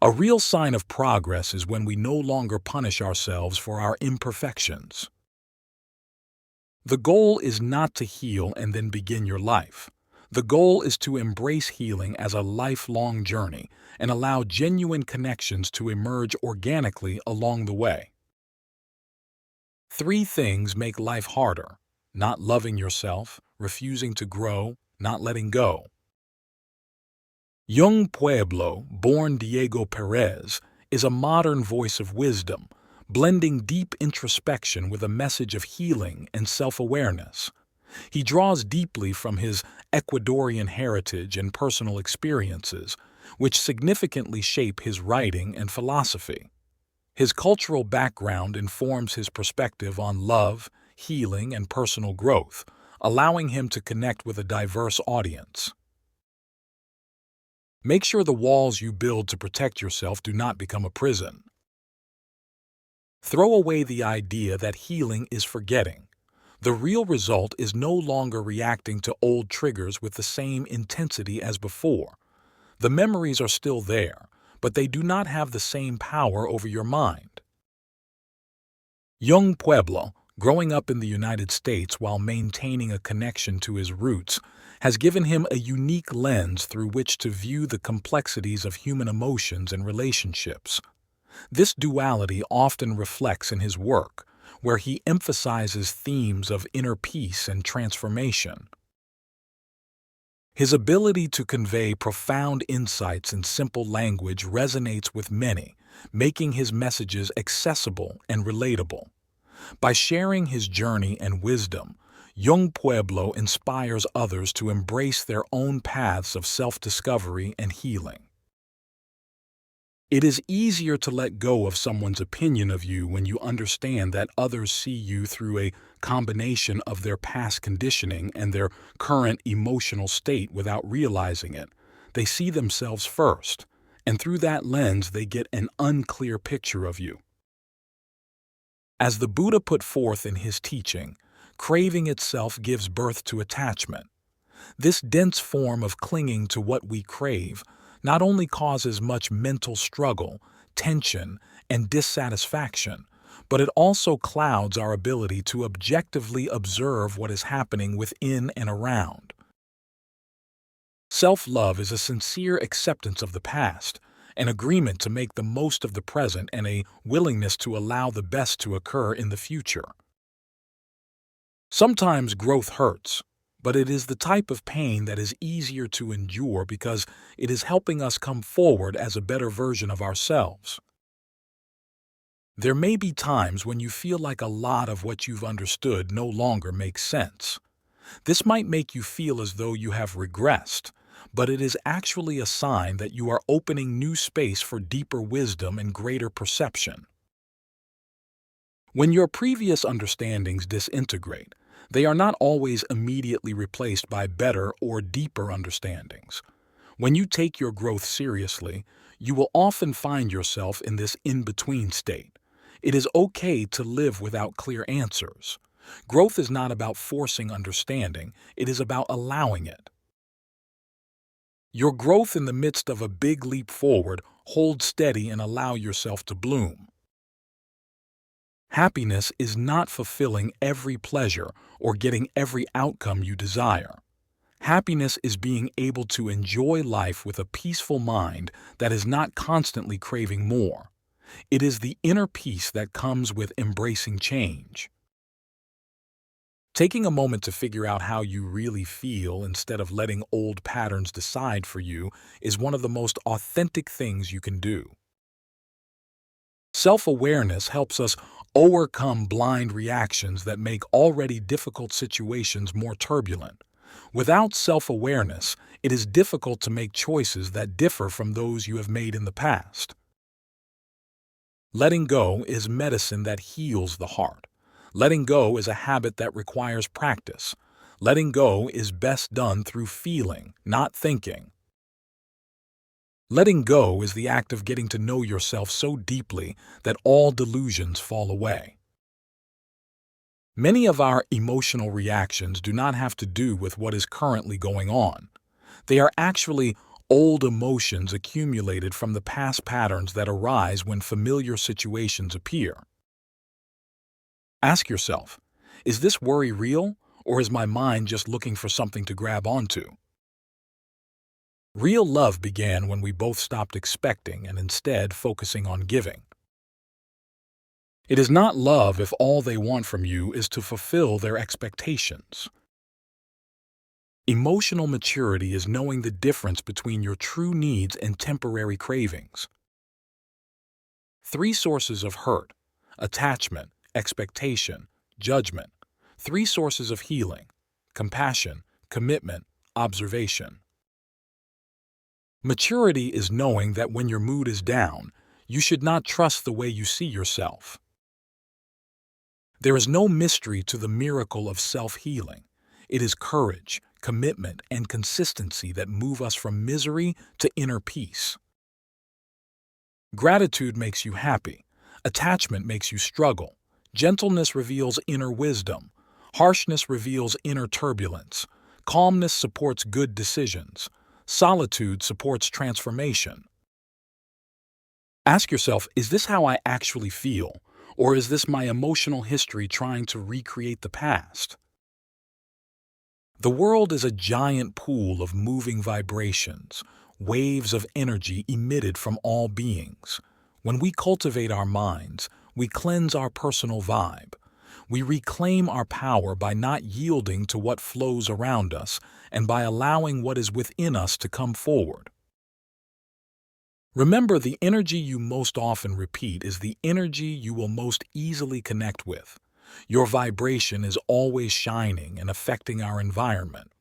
A real sign of progress is when we no longer punish ourselves for our imperfections. The goal is not to heal and then begin your life. The goal is to embrace healing as a lifelong journey and allow genuine connections to emerge organically along the way. 3 things make life harder: not loving yourself, refusing to grow, not letting go. Yung Pueblo, born Diego Perez, is a modern voice of wisdom, blending deep introspection with a message of healing and self-awareness. He draws deeply from his Ecuadorian heritage and personal experiences, which significantly shape his writing and philosophy. His cultural background informs his perspective on love, healing, and personal growth, allowing him to connect with a diverse audience. Make sure the walls you build to protect yourself do not become a prison. Throw away the idea that healing is forgetting. The real result is no longer reacting to old triggers with the same intensity as before. The memories are still there, but they do not have the same power over your mind. Yung Pueblo, growing up in the United States while maintaining a connection to his roots, has given him a unique lens through which to view the complexities of human emotions and relationships. This duality often reflects in his work, where he emphasizes themes of inner peace and transformation. His ability to convey profound insights in simple language resonates with many, making his messages accessible and relatable. By sharing his journey and wisdom, Yung Pueblo inspires others to embrace their own paths of self-discovery and healing. It is easier to let go of someone's opinion of you when you understand that others see you through a combination of their past conditioning and their current emotional state without realizing it. They see themselves first, and through that lens they get an unclear picture of you. As the Buddha put forth in his teaching, craving itself gives birth to attachment. This dense form of clinging to what we crave not only causes much mental struggle, tension, and dissatisfaction, but it also clouds our ability to objectively observe what is happening within and around. Self-love is a sincere acceptance of the past, an agreement to make the most of the present, and a willingness to allow the best to occur in the future. Sometimes growth hurts, but it is the type of pain that is easier to endure because it is helping us come forward as a better version of ourselves. There may be times when you feel like a lot of what you've understood no longer makes sense. This might make you feel as though you have regressed, but it is actually a sign that you are opening new space for deeper wisdom and greater perception. When your previous understandings disintegrate, they are not always immediately replaced by better or deeper understandings. When you take your growth seriously, you will often find yourself in this in-between state. It is okay to live without clear answers. Growth is not about forcing understanding, it is about allowing it. Your growth in the midst of a big leap forward, hold steady and allow yourself to bloom. Happiness is not fulfilling every pleasure or getting every outcome you desire. Happiness is being able to enjoy life with a peaceful mind that is not constantly craving more. It is the inner peace that comes with embracing change. Taking a moment to figure out how you really feel instead of letting old patterns decide for you is one of the most authentic things you can do. Self-awareness helps us overcome blind reactions that make already difficult situations more turbulent. Without self-awareness, it is difficult to make choices that differ from those you have made in the past. Letting go is medicine that heals the heart. Letting go is a habit that requires practice. Letting go is best done through feeling, not thinking. Letting go is the act of getting to know yourself so deeply that all delusions fall away. Many of our emotional reactions do not have to do with what is currently going on. They are actually old emotions accumulated from the past patterns that arise when familiar situations appear. Ask yourself, is this worry real, or is my mind just looking for something to grab onto? Real love began when we both stopped expecting and instead focusing on giving. It is not love if all they want from you is to fulfill their expectations. Emotional maturity is knowing the difference between your true needs and temporary cravings. 3 sources of hurt: attachment, expectation, judgment. 3 sources of healing: compassion, commitment, observation. Maturity is knowing that when your mood is down, you should not trust the way you see yourself. There is no mystery to the miracle of self-healing. It is courage, commitment, and consistency that move us from misery to inner peace. Gratitude makes you happy. Attachment makes you struggle. Gentleness reveals inner wisdom. Harshness reveals inner turbulence. Calmness supports good decisions. Solitude supports transformation. Ask yourself, is this how I actually feel? Or is this my emotional history trying to recreate the past? The world is a giant pool of moving vibrations, waves of energy emitted from all beings. When we cultivate our minds, we cleanse our personal vibe. We reclaim our power by not yielding to what flows around us and by allowing what is within us to come forward. Remember, the energy you most often repeat is the energy you will most easily connect with. Your vibration is always shining and affecting our environment.